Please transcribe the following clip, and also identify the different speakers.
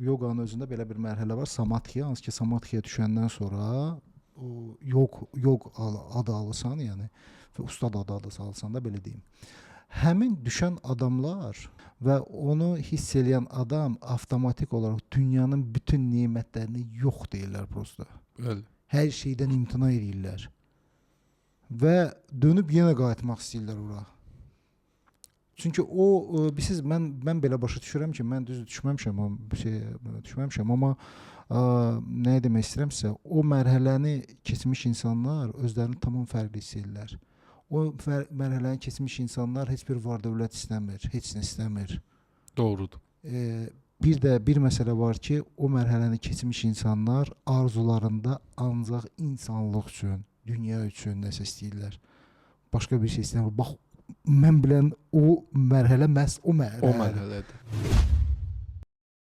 Speaker 1: yoqanın özündə belə bir mərhələ var, samadhiya, hansı ki samadhiya düşəndən sonra o yoq adı alırsan, yəni və ustad adı alırsan da belə deyim. Həmin düşən adamlar və onu hiss edən adam avtomatik olaraq dünyanın bütün nemətlərini yox deyirlər prosta.
Speaker 2: Bəli.
Speaker 1: Hər şeydən imtina edirlər. Və dönüb yenə qayıtmaq istəyirlər ora. Çünki o bilirsiniz mən belə başa düşürəm ki, mən düz düşməmişəm, amma nə demək istəyirəmsə, o mərhələni keçmiş insanlar özlərini tamam fərqli hiss edirlər. O mərhələni keçmiş insanlar heç bir var-dövlət istəmir, heç nə istəmir.
Speaker 2: Doğrudur.
Speaker 1: Bir məsələ var ki, o mərhələni keçmiş insanlar arzularında ancaq insanlıq üçün, dünya üçün nəsə istəyirlər. Başqa bir şey istəmir. Bax, mən bilən o mərhələ məhz o mərhələdir.